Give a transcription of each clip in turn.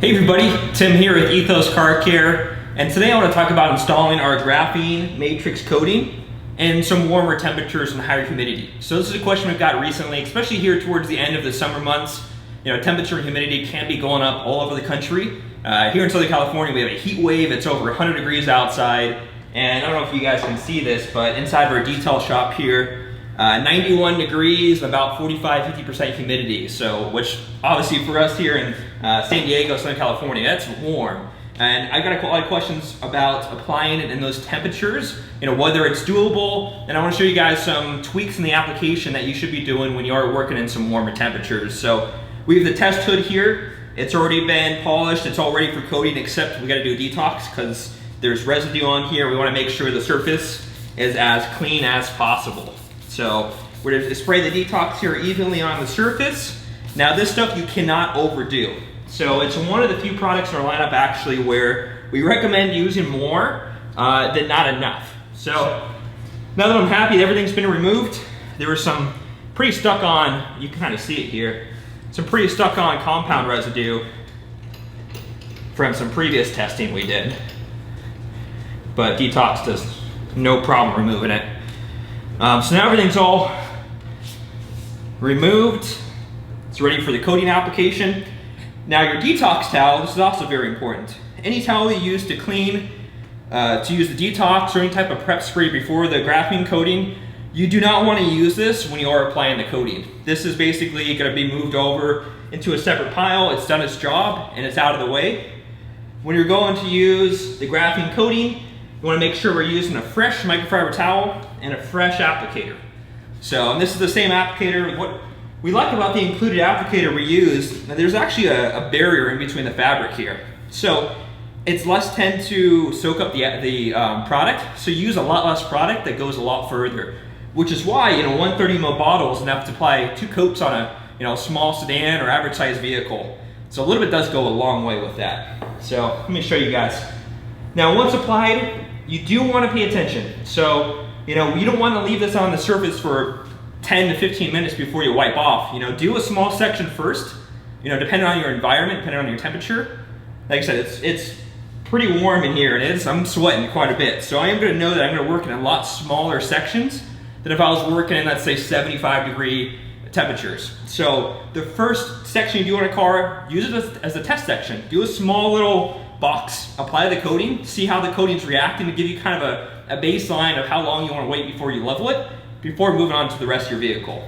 Hey everybody, Tim here with Ethos Car Care, and today I want to talk about installing our graphene matrix coating in some warmer temperatures and higher humidity. So this is a question we've got recently, especially here towards the end of the summer months. You know, temperature and humidity can be going up all over the country. Here in Southern California we have a heat wave. It's over 100 degrees outside, and I don't know if you guys can see this, but inside of our detail shop here, 91 degrees, about 45–50% humidity. So, which obviously for us here in San Diego, Southern California, that's warm. And I've got a lot of questions about applying it in those temperatures, you know, whether it's doable. And I want to show you guys some tweaks in the application that you should be doing when you are working in some warmer temperatures. So we have the test hood here. It's already been polished. It's all ready for coating, except we got to do a detox because there's residue on here. We want to make sure the surface is as clean as possible. So we're going to spray the detox here evenly on the surface. Now this stuff you cannot overdo. So it's one of the few products in our lineup actually where we recommend using more than not enough. So now that I'm happy that everything's been removed, there was some pretty stuck on, you can kind of see it here, some pretty stuck on compound residue from some previous testing we did. But detox does no problem removing it. So now everything's all removed. It's ready for the coating application. Now your detox towel, this is also very important. Any towel you use to clean, to use the detox or any type of prep spray before the graphene coating, you do not want to use this when you are applying the coating. This is basically going to be moved over into a separate pile. It's done its job and it's out of the way. When you're going to use the graphene coating, you want to make sure we're using a fresh microfiber towel and a fresh applicator. So, and this is the same applicator. What we like about the included applicator we use, there's actually a barrier in between the fabric here. So it's less tend to soak up the product. So you use a lot less product that goes a lot further, which is why, you know, 130 ml bottle is enough to apply 2 coats on a, you know, small sedan or average size vehicle. So a little bit does go a long way with that. So let me show you guys. Now once applied, you do want to pay attention. So, you know, you don't want to leave this on the surface for 10 to 15 minutes before you wipe off. You know, do a small section first, you know, depending on your environment, depending on your temperature. Like I said, it's pretty warm in here, and I'm sweating quite a bit. So I am going to know that I'm going to work in a lot smaller sections than if I was working in, let's say, 75-degree temperatures. So the first section you do on a car, use it as a test section. Do a small little box, apply the coating, see how the coating's reacting to give you kind of a baseline of how long you want to wait before you level it, before moving on to the rest of your vehicle.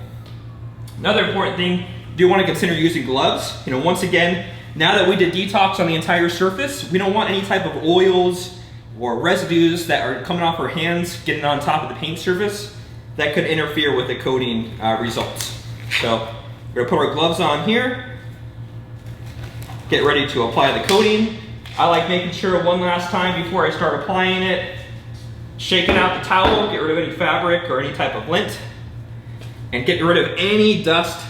Another important thing, do you want to consider using gloves? You know, once again, now that we did detox on the entire surface, we don't want any type of oils or residues that are coming off our hands getting on top of the paint surface that could interfere with the coating results. So we're going to put our gloves on here, get ready to apply the coating. I like making sure one last time before I start applying it, shaking out the towel, get rid of any fabric or any type of lint, and get rid of any dust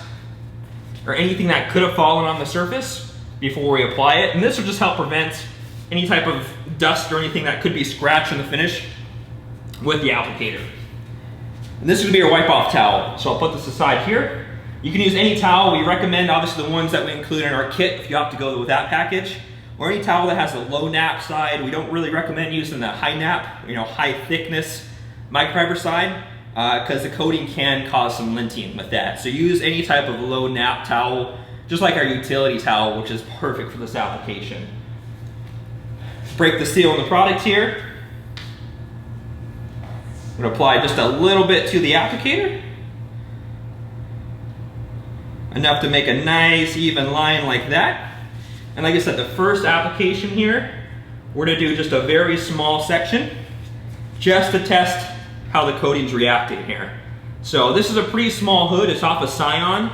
or anything that could have fallen on the surface before we apply it. And this will just help prevent any type of dust or anything that could be scratching the finish with the applicator. And this is going to be our wipe off towel. So I'll put this aside here. You can use any towel. We recommend obviously the ones that we include in our kit if you have to go with that package. Or any towel that has a low nap side. We don't really recommend using the high nap, you know, high thickness microfiber side because the coating can cause some linting with that. So use any type of low nap towel, just like our utility towel, which is perfect for this application. Break the seal in the product here. I'm going to apply just a little bit to the applicator. Enough to make a nice even line like that. And like I said, the first application here, we're going to do just a very small section just to test how the coating's reacting here. So this is a pretty small hood. It's off a Scion.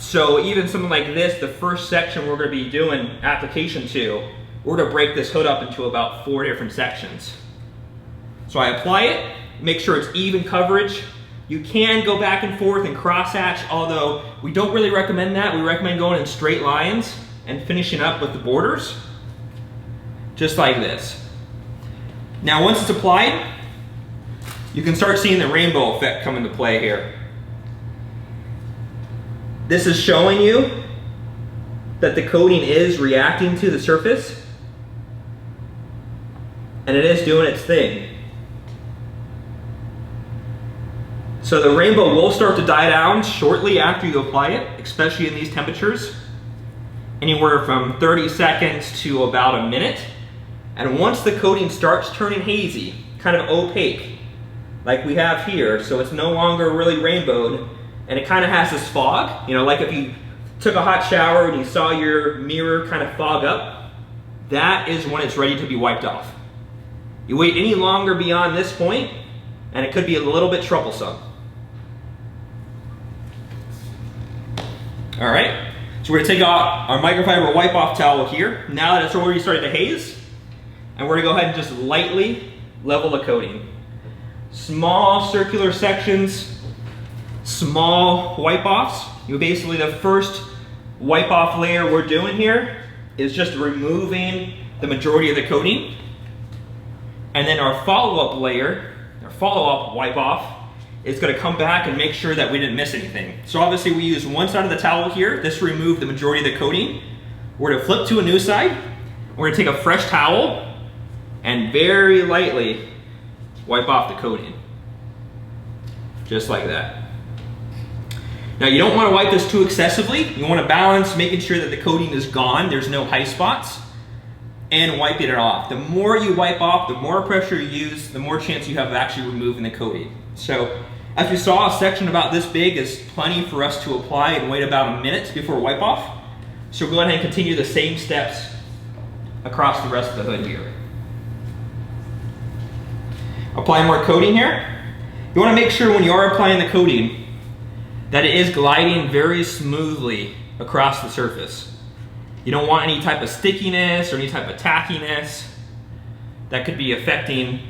So even something like this, the first section we're going to be doing application to, we're going to break this hood up into about 4 different sections. So I apply it, make sure it's even coverage. You can go back and forth and cross hatch, although we don't really recommend that. We recommend going in straight lines and finishing up with the borders, just like this. Now once it's applied, you can start seeing the rainbow effect come into play here. This is showing you that the coating is reacting to the surface, and it is doing its thing. So the rainbow will start to die down shortly after you apply it, especially in these temperatures, anywhere from 30 seconds to about a minute. And once the coating starts turning hazy, kind of opaque, like we have here, so it's no longer really rainbowed, and it kind of has this fog, you know, like if you took a hot shower and you saw your mirror kind of fog up, that is when it's ready to be wiped off. You wait any longer beyond this point, and it could be a little bit troublesome. All right, so we're gonna take out our microfiber wipe off towel here, now that it's already started to haze, and we're gonna go ahead and just lightly level the coating. Small circular sections, small wipe offs. Basically the first wipe off layer we're doing here is just removing the majority of the coating. And then our follow-up layer, our follow-up wipe off, is gonna come back and make sure that we didn't miss anything. So obviously we use one side of the towel here. This removed the majority of the coating. We're gonna flip to a new side. We're gonna take a fresh towel and very lightly wipe off the coating. Just like that. Now you don't want to wipe this too excessively. You want to balance making sure that the coating is gone, there's no high spots, and wiping it off. The more you wipe off, the more pressure you use, the more chance you have of actually removing the coating. So as we saw, a section about this big is plenty for us to apply and wait about a minute before wipe off. So we'll go ahead and continue the same steps across the rest of the hood here. Apply more coating here. You want to make sure when you are applying the coating that it is gliding very smoothly across the surface. You don't want any type of stickiness or any type of tackiness that could be affecting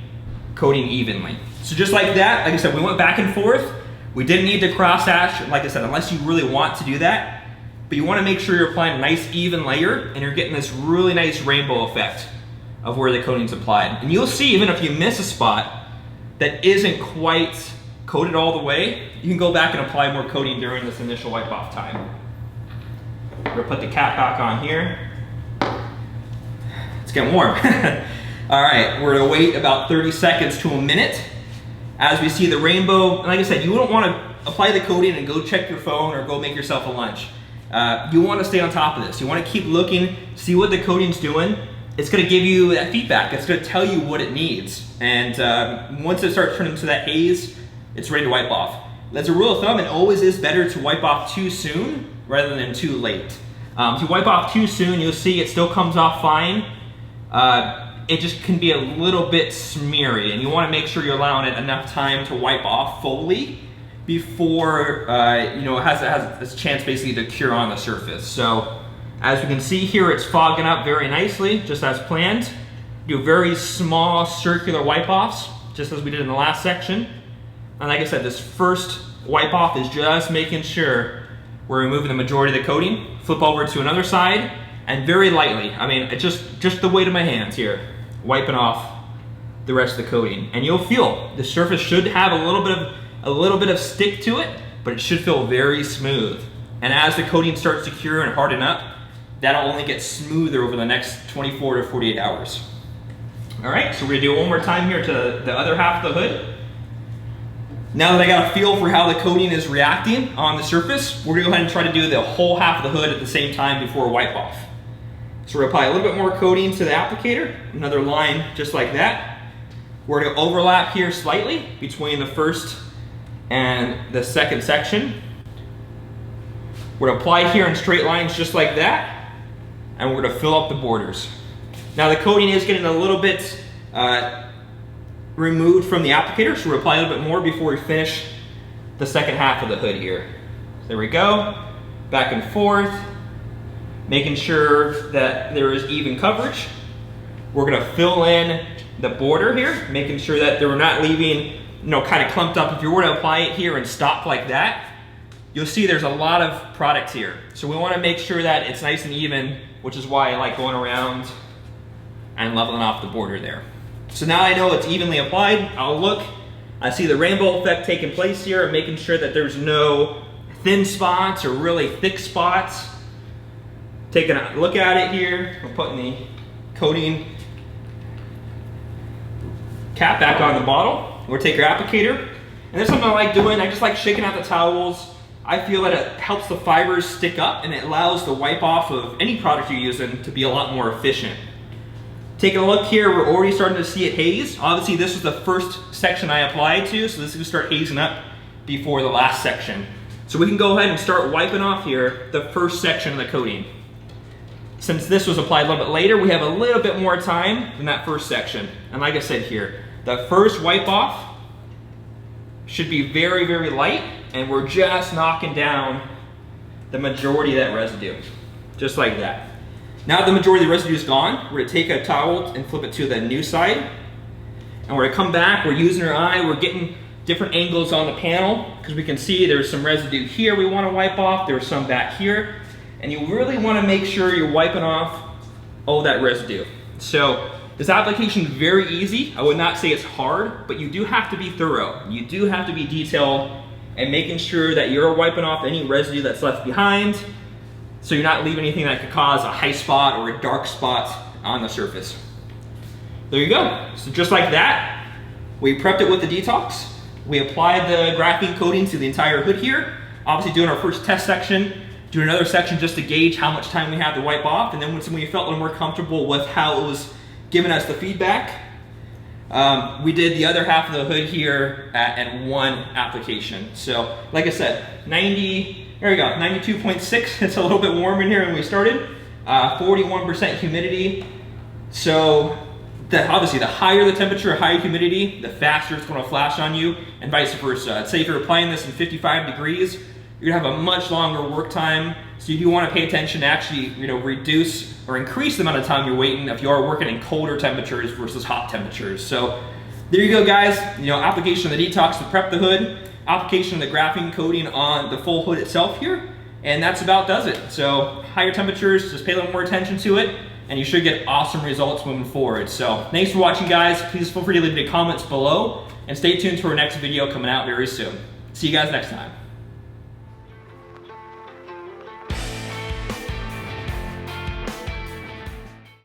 coating evenly. So just like that, like I said, we went back and forth. We didn't need to cross hatch, like I said, unless you really want to do that. But you want to make sure you're applying a nice even layer and you're getting this really nice rainbow effect of where the coating's applied. And you'll see, even if you miss a spot that isn't quite coated all the way, you can go back and apply more coating during this initial wipe off time. We're gonna put the cap back on here. It's getting warm. All right, we're gonna wait about 30 seconds to a minute as we see the rainbow. And like I said, you don't wanna apply the coating and go check your phone or go make yourself a lunch. You wanna stay on top of this. You wanna keep looking, see what the coating's doing. It's gonna give you that feedback. It's gonna tell you what it needs. And once it starts turning to that haze, it's ready to wipe off. As a rule of thumb, it always is better to wipe off too soon rather than too late. If you wipe off too soon, you'll see it still comes off fine. It just can be a little bit smeary, and you wanna make sure you're allowing it enough time to wipe off fully before you know, it has this chance basically to cure on the surface. So as we can see here, it's fogging up very nicely, just as planned. Do very small circular wipe-offs, just as we did in the last section. And like I said, this first wipe-off is just making sure we're removing the majority of the coating. Flip over to another side, and very lightly, I mean, it's just the weight of my hands here, wiping off the rest of the coating. And you'll feel the surface should have a little bit of stick to it, but it should feel very smooth. And as the coating starts to cure and harden up, that'll only get smoother over the next 24 to 48 hours. All right, so we're gonna do it one more time here to the other half of the hood. Now that I got a feel for how the coating is reacting on the surface, we're gonna go ahead and try to do the whole half of the hood at the same time before wipe off. So we're gonna apply a little bit more coating to the applicator, another line just like that. We're gonna overlap here slightly between the first and the second section. We're gonna apply here in straight lines just like that, and we're gonna fill up the borders. Now the coating is getting a little bit removed from the applicator, so we'll apply a little bit more before we finish the second half of the hood here. There we go, back and forth, making sure that there is even coverage. We're gonna fill in the border here, making sure that we're not leaving, you know, kind of clumped up. If you were to apply it here and stop like that, you'll see there's a lot of product here. So we wanna make sure that it's nice and even, which is why I like going around and leveling off the border there. So now I know it's evenly applied. I'll look, I see the rainbow effect taking place here, and making sure that there's no thin spots or really thick spots. taking a look at it here. We're putting the coating cap back on the bottle. We'll take your applicator. And there's something I like doing. I just like shaking out the towels. I feel that it helps the fibers stick up and it allows the wipe off of any product you're using to be a lot more efficient. Taking a look here, we're already starting to see it haze. Obviously this was the first section I applied to, so this is gonna start hazing up before the last section. So we can go ahead and start wiping off here the first section of the coating. Since this was applied a little bit later, we have a little bit more time than that first section. And like I said here, the first wipe off should be very, very light, and we're just knocking down the majority of that residue, just like that. Now the majority of the residue is gone, we're gonna take a towel and flip it to the new side, and we're gonna come back, we're using our eye, we're getting different angles on the panel, because we can see there's some residue here we wanna wipe off, there's some back here, and you really wanna make sure you're wiping off all that residue. So this application is very easy. I would not say it's hard, but you do have to be thorough. You do have to be detailed and making sure that you're wiping off any residue that's left behind, so you're not leaving anything that could cause a high spot or a dark spot on the surface. There you go. So just like that, we prepped it with the Detox. We applied the graphene coating to the entire hood here. Obviously doing our first test section, doing another section just to gauge how much time we have to wipe off, and then when we felt a little more comfortable with how it was giving us the feedback, we did the other half of the hood here at one application. So like I said, there we go, 92.6. It's a little bit warm in here when we started. 41% humidity. So obviously the higher the temperature, higher humidity, the faster it's going to flash on you, and vice versa. I'd say if you're applying this in 55 degrees, you're gonna have a much longer work time. So you do want to pay attention to actually, reduce or increase the amount of time you're waiting if you are working in colder temperatures versus hot temperatures. So there you go, guys. Application of the Detox to prep the hood, application of the graphene coating on the full hood itself here, and that's about does it. So higher temperatures, just pay a little more attention to it, and you should get awesome results moving forward. So thanks for watching, guys. Please feel free to leave any comments below, and stay tuned to our next video coming out very soon. See you guys next time.